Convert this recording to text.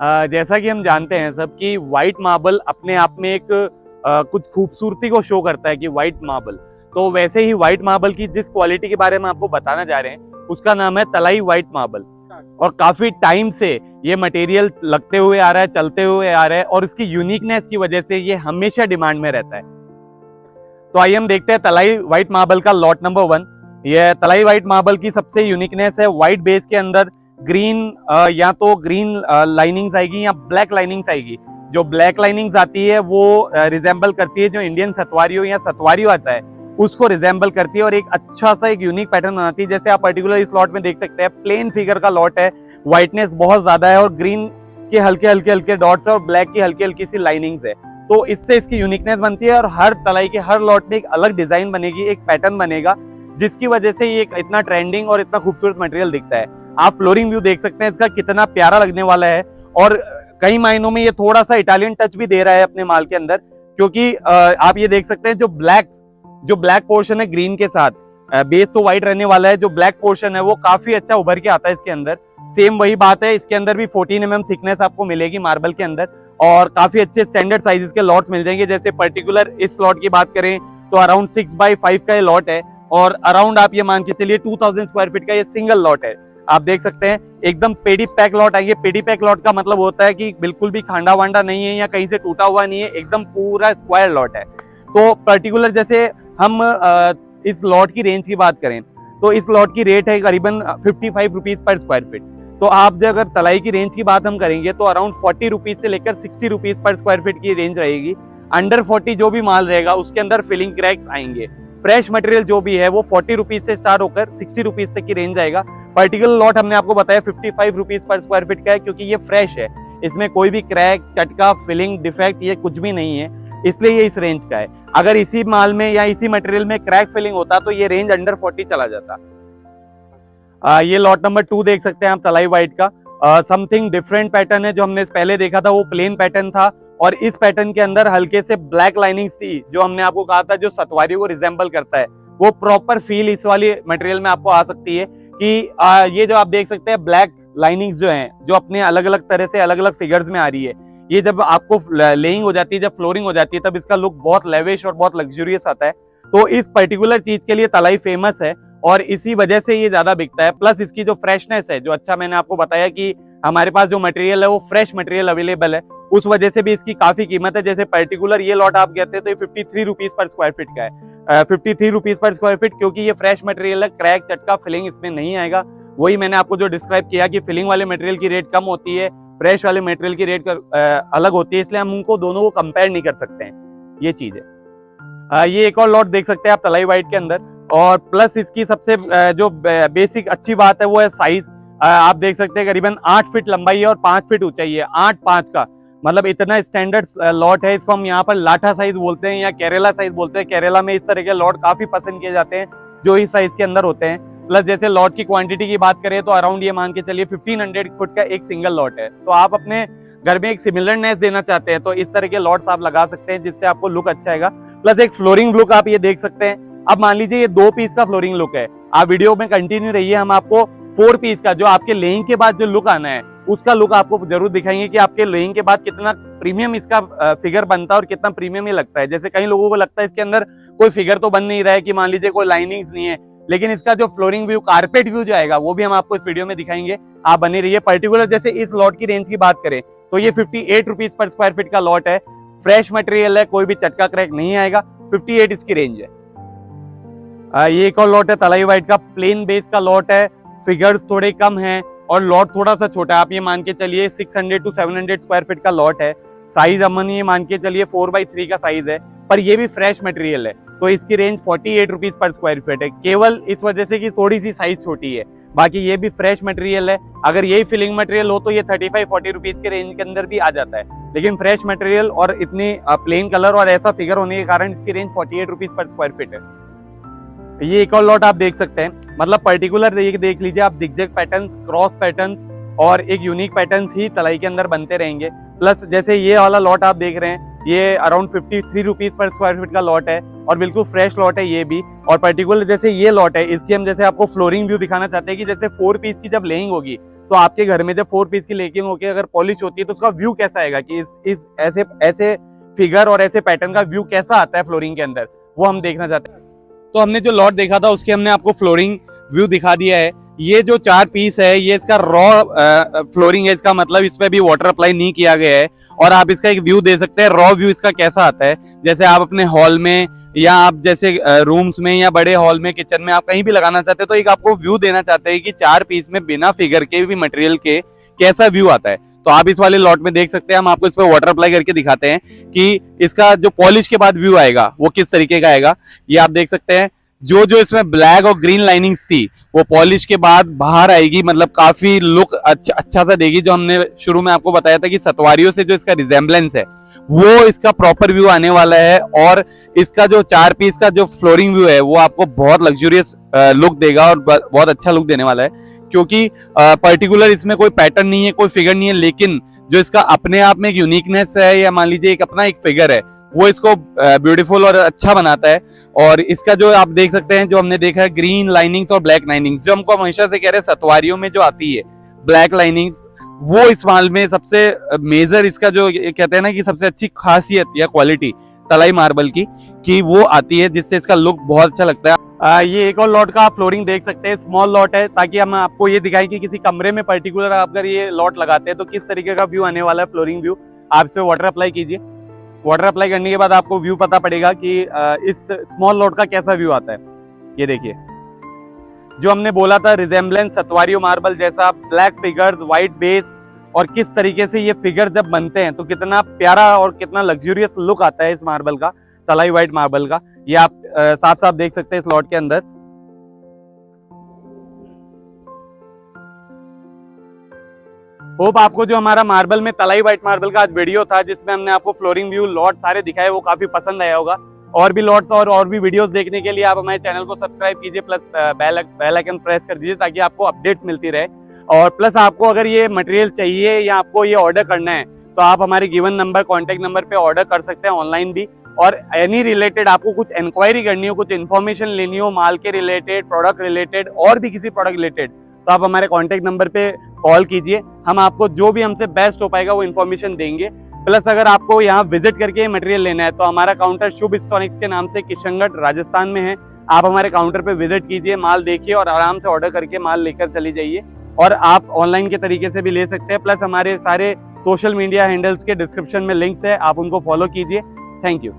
जैसा कि हम जानते हैं सब कि व्हाइट मार्बल अपने आप में एक कुछ खूबसूरती को शो करता है कि व्हाइट मार्बल, तो वैसे ही व्हाइट मार्बल की जिस क्वालिटी के बारे में आपको बताना जा रहे हैं उसका नाम है तलाई व्हाइट मार्बल। और काफी टाइम से ये मटेरियल लगते हुए आ रहा है, चलते हुए आ रहा है, और इसकी यूनिकनेस की वजह से ये हमेशा डिमांड में रहता है। तो आइए हम देखते हैं तलाई व्हाइट मार्बल का लॉट नंबर 1। यह तलाई व्हाइट मार्बल की सबसे यूनिकनेस है व्हाइट बेस के अंदर ग्रीन या तो ग्रीन लाइनिंग्स आएगी या ब्लैक लाइनिंग्स आएगी। जो ब्लैक लाइनिंग्स आती है वो रिजेंबल करती है जो इंडियन सतवारियों या सतवारियों आता है उसको रिजेंबल करती है और एक अच्छा सा एक यूनिक पैटर्न बनाती है। जैसे आप पर्टिकुलर इस लॉट में देख सकते हैं, प्लेन फिगर का लॉट है, व्हाइटनेस बहुत ज्यादा है और ग्रीन के हल्के हल्के हल्के डॉट्स है और ब्लैक की हल्की हल्की सी लाइनिंग्स है। तो इससे इसकी यूनिकनेस बनती है और हर तलाई के हर लॉट में एक अलग डिजाइन बनेगी, एक पैटर्न बनेगा, जिसकी वजह से ये इतना ट्रेंडिंग और इतना खूबसूरत मटेरियल दिखता है। आप फ्लोरिंग व्यू देख सकते हैं इसका कितना प्यारा लगने वाला है और कई मायनों में ये थोड़ा सा इटालियन टच भी दे रहा है अपने माल के अंदर, क्योंकि आप ये देख सकते हैं जो ब्लैक पोर्शन है ग्रीन के साथ, बेस तो व्हाइट रहने वाला है, जो ब्लैक पोर्शन है वो काफी अच्छा उभर के आता है इसके अंदर। सेम वही बात है, इसके अंदर भी 14 mm थिकनेस आपको मिलेगी मार्बल के अंदर और काफी अच्छे स्टैंडर्ड साइजेस के लॉट्स मिल जाएंगे। जैसे पर्टिकुलर इस लॉट की बात करें तो अराउंड 6x5 का ये लॉट है और अराउंड आप ये मान के चलिए 2000 स्क्वायर फीट का ये सिंगल लॉट है। आप देख सकते हैं एकदम पेडी पैक लॉट है। ये पेडी पैक लॉट का मतलब होता है कि बिल्कुल भी खांडा वांडा नहीं है या कहीं से टूटा हुआ नहीं है, एकदम पूरा स्क्वायर लॉट है। तो पर्टिकुलर जैसे हम इस लॉट की रेंज की बात करें तो इस लॉट की रेट है करीबन 55 रुपीज पर स्क्वायर फीट। तो आप जो अगर तलाई की रेंज की बात हम करेंगे तो अराउंड 40 रुपीज से लेकर 60 रुपीज पर स्क्वायर फीट की रेंज रहेगी। अंडर 40 जो भी माल रहेगा उसके अंदर फिलिंग क्रैक्स आएंगे। फ्रेश मटेरियल जो भी है वो 40 रुपीज से स्टार्ट होकर 60 रुपीज तक की रेंज आएगा। पर्टिकुलर लॉट हमने आपको बताया 55 रुपीज पर स्क्वायर फीट का है क्योंकि ये फ्रेश है, इसमें कोई भी क्रैक, चटका, फिलिंग, डिफेक्ट ये कुछ भी नहीं है, इसलिए ये इस रेंज का है। अगर इसी माल में या इसी मटेरियल में क्रैक फिलिंग होता तो ये रेंज अंडर 40 चला जाता। ये लॉट नंबर 2 देख सकते हैं आप तलाई व्हाइट का। समथिंग डिफरेंट पैटर्न है। जो हमने पहले देखा था वो प्लेन पैटर्न था और इस पैटर्न के अंदर हल्के से ब्लैक लाइनिंग्स थी, जो हमने आपको कहा था जो सतवारियों को रिजेंबल करता है। वो प्रॉपर फील इस वाली मटेरियल में आपको आ सकती है कि ये जो आप देख सकते हैं ब्लैक लाइनिंग्स जो हैं, जो अपने अलग अलग तरह से अलग अलग फिगर्स में आ रही है, ये जब आपको लेइंग हो जाती है, जब फ्लोरिंग हो जाती है, तब इसका लुक बहुत लेविश और बहुत लग्जरियस आता है। तो इस पर्टिकुलर चीज के लिए तलाई फेमस है और इसी वजह से ये ज्यादा बिकता है। प्लस इसकी जो फ्रेशनेस है, जो अच्छा मैंने आपको बताया कि हमारे पास जो मटेरियल है वो फ्रेश मटेरियल अवेलेबल है, उस वजह से भी इसकी काफी कीमत है। जैसे पर्टिकुलर ये लॉट आप कहते हैं तो ये 53 रुपीज पर स्क्वायर फीट का है। 53 रुपीज पर स्क्वायर फीट, क्योंकि ये फ्रेश मटेरियल है, क्रैक, चटका, फिलिंग इसमें नहीं आएगा। वही मैंने आपको जो डिस्क्राइब किया कि फिलिंग वाले मटेरियल की रेट कम होती है, फ्रेश वाले मटेरियल की रेट अलग होती है, इसलिए हम उनको दोनों को कंपेयर नहीं कर सकते हैं, ये चीज है। ये एक और लॉट देख सकते हैं आप तलाई व्हाइट के अंदर। और प्लस इसकी सबसे जो बेसिक अच्छी बात है वो है साइज। आप देख सकते हैं करीबन 8 फीट लंबाई है और 5 फीट ऊंचाई है। 8-5 का मतलब इतना स्टैंडर्ड लॉट है। इसको हम यहाँ पर लाठा साइज बोलते हैं या केरला साइज बोलते हैं। केरला में इस तरह के लॉट काफी पसंद किए जाते हैं जो इस साइज के अंदर होते हैं। प्लस जैसे लॉट की क्वांटिटी की बात करें तो अराउंड ये मान के चलिए 1500 फुट का एक सिंगल लॉट है। तो आप अपने घर में एक सिमिलरनेस देना चाहते हैं तो इस तरह के लॉट्स आप लगा सकते हैं, जिससे आपको लुक अच्छा आएगा। प्लस एक फ्लोरिंग लुक आप ये देख सकते हैं। अब मान लीजिए ये 2 पीस का फ्लोरिंग लुक है, आप वीडियो में कंटिन्यू रहिए, हम आपको 4 पीस का जो आपके लेइंग के बाद जो लुक आना है उसका लुक आपको जरूर दिखाएंगे कि आपके लेइंग के बाद कितना प्रीमियम इसका फिगर बनता है और कितना प्रीमियम ही लगता है। जैसे कई लोगों को लगता है इसके अंदर कोई फिगर तो बन नहीं रहा है, कि मान लीजिए कोई लाइनिंग्स नहीं है, लेकिन इसका जो फ्लोरिंग व्यू, कारपेट व्यू जो आएगा वो भी हम आपको इस वीडियो में दिखाएंगे। आप बने रहिए। पर्टिकुलर जैसे इस लॉट की रेंज की बात करें तो ये 58 रुपीज पर स्क्वायर फीट का लॉट है। फ्रेश मटेरियल है, कोई भी चटका क्रैक नहीं आएगा। 58 इसकी रेंज है। ये एक और लॉट है तलाई व्हाइट का, प्लेन बेस का लॉट है, फिगर्स थोड़े कम हैं और लॉट थोड़ा सा छोटा है। आप ये मान के चलिए 600 to 700 स्क्वायर फीट का लॉट है। साइज अमन ये मान के चलिए 4x3 का साइज है, पर ये भी फ्रेश मटेरियल है। तो इसकी range 48 rupees per square feet है, केवल इस वजह से कि थोड़ी सी साइज छोटी है। बाकी ये भी फ्रेश मटेरियल है। अगर यही फिलिंग मटेरियल हो तो ये 35-40 रुपीज के रेंज के अंदर भी आ जाता है, लेकिन फ्रेश मटेरियल और इतनी प्लेन कलर और ऐसा फिगर होने के कारण इसकी range 48 rupees per square feet है। ये एक और लॉट आप देख सकते हैं, मतलब पर्टिकुलर ये देख लीजिए आप, जिगजैग पैटर्न्स, क्रॉस पैटर्न्स और एक यूनिक पैटर्न्स ही तलाई के अंदर बनते रहेंगे। प्लस जैसे ये वाला लॉट आप देख रहे हैं, ये around 53 rupees per square feet का लॉट है और बिल्कुल फ्रेश लॉट है ये भी। और पर्टिकुलर जैसे ये लॉट है, इसकी हम जैसे आपको फ्लोरिंग व्यू दिखाना चाहते हैं कि जैसे 4 पीस की जब लेइंग होगी तो आपके घर में जब 4 पीस की लेकिंग होकर अगर पॉलिश होती है तो उसका व्यू कैसा आएगा, कि इस ऐसे ऐसे फिगर और ऐसे पैटर्न का व्यू कैसा आता है फ्लोरिंग के अंदर, वो हम देखना चाहते हैं। तो हमने जो लॉट देखा था उसके हमने आपको फ्लोरिंग व्यू दिखा दिया है। ये जो 4 पीस है ये इसका रॉ फ्लोरिंग है, इसका मतलब इस पे भी वाटर अप्लाई नहीं किया गया है। और आप इसका एक व्यू दे सकते हैं, रॉ व्यू इसका कैसा आता है। जैसे आप अपने हॉल में या आप जैसे रूम्स में या बड़े हॉल में, किचन में, आप कहीं भी लगाना चाहते हैं तो एक आपको व्यू देना चाहते हैं कि 4 पीस में बिना फिगर के भी मटेरियल के कैसा व्यू आता है। तो आप इस वाले लॉट में देख सकते हैं, हम आपको इस पर वाटर अप्लाई करके दिखाते हैं कि इसका जो पॉलिश के बाद व्यू आएगा वो किस तरीके का आएगा। ये आप देख सकते हैं, जो जो इसमें ब्लैक और ग्रीन लाइनिंग्स थी वो पॉलिश के बाद बाहर आएगी, मतलब काफी लुक अच्छा सा देगी। जो हमने शुरू में आपको बताया था कि सतवारियों से जो इसका रिजेम्बलेंस है वो इसका प्रॉपर व्यू आने वाला है। और इसका जो 4 पीस का जो फ्लोरिंग व्यू है वो आपको बहुत लग्जरियस लुक देगा और बहुत अच्छा लुक देने वाला है, क्योंकि पर्टिकुलर इसमें कोई पैटर्न नहीं है, कोई फिगर नहीं है, लेकिन जो इसका अपने आप में एक यूनिकनेस है या मान लीजिए एक अपना एक फिगर है वो इसको ब्यूटीफुल और अच्छा बनाता है। और इसका जो आप देख सकते हैं, जो हमने देखा है ग्रीन लाइनिंग्स और ब्लैक लाइनिंग्स, जो हमको हमेशा से कह रहे हैं सतवारियों में जो आती है ब्लैक लाइनिंग्स, वो इस माल में सबसे मेजर इसका जो कहते हैं ना कि सबसे अच्छी खासियत या क्वालिटी तलाई मार्बल की कि वो आती है, जिससे इसका लुक बहुत अच्छा लगता है। ये एक और लॉट का आप फ्लोरिंग देख सकते हैं, स्मॉल लॉट है, ताकि हम आपको ये दिखाएं कि किसी कमरे में पर्टिकुलर आप अगर ये लॉट लगाते हैं तो किस तरीके का व्यू आने वाला है, फ्लोरिंग व्यू। आप इस पे वाटर अप्लाई कीजिए, वाटर अप्लाई करने के बाद आपको व्यू पता पड़ेगा कि इस स्मॉल लॉट का कैसा व्यू आता है। ये देखिए, जो हमने बोला था रिजेम्बलेंस सतवारियो मार्बल जैसा, ब्लैक फिगर्स, व्हाइट बेस, और किस तरीके से ये फिगर जब बनते हैं तो कितना प्यारा और कितना लग्जरियस लुक आता है इस मार्बल का, तलाई व्हाइट मार्बल का। ये आप साफ साफ देख सकते हैं इस लॉट के अंदर। होप आपको जो हमारा मार्बल में तलाई व्हाइट मार्बल का आज वीडियो था, जिसमें हमने आपको फ्लोरिंग व्यू लॉट सारे दिखाए, वो काफी पसंद आया होगा। और भी लॉट्स और भी वीडियोस देखने के लिए आप हमारे चैनल को सब्सक्राइब कीजिए, प्लस बेल आइकन प्रेस कर दीजिए ताकि आपको अपडेट्स मिलती रहे। और प्लस आपको अगर ये मटेरियल चाहिए या आपको ये ऑर्डर करना है तो आप हमारे गिवन नंबर, कॉन्टेक्ट नंबर पे ऑर्डर कर सकते हैं ऑनलाइन भी। और एनी रिलेटेड आपको कुछ इंक्वायरी करनी हो, कुछ इन्फॉर्मेशन लेनी हो माल के रिलेटेड, प्रोडक्ट रिलेटेड, और भी किसी प्रोडक्ट रिलेटेड, तो आप हमारे कॉन्टेक्ट नंबर पे कॉल कीजिए। हम आपको जो भी हमसे बेस्ट हो पाएगा वो इन्फॉर्मेशन देंगे। प्लस अगर आपको यहाँ विजिट करके मटेरियल लेना है तो हमारा काउंटर शुभ इलेक्ट्रॉनिक्स के नाम से किशनगढ़ राजस्थान में है। आप हमारे काउंटर पे विजिट कीजिए, माल देखिए और आराम से ऑर्डर करके माल लेकर चली जाइए। और आप ऑनलाइन के तरीके से भी ले सकते हैं। प्लस हमारे सारे सोशल मीडिया हैंडल्स के डिस्क्रिप्शन में लिंक्स है, आप उनको फॉलो कीजिए। Thank you.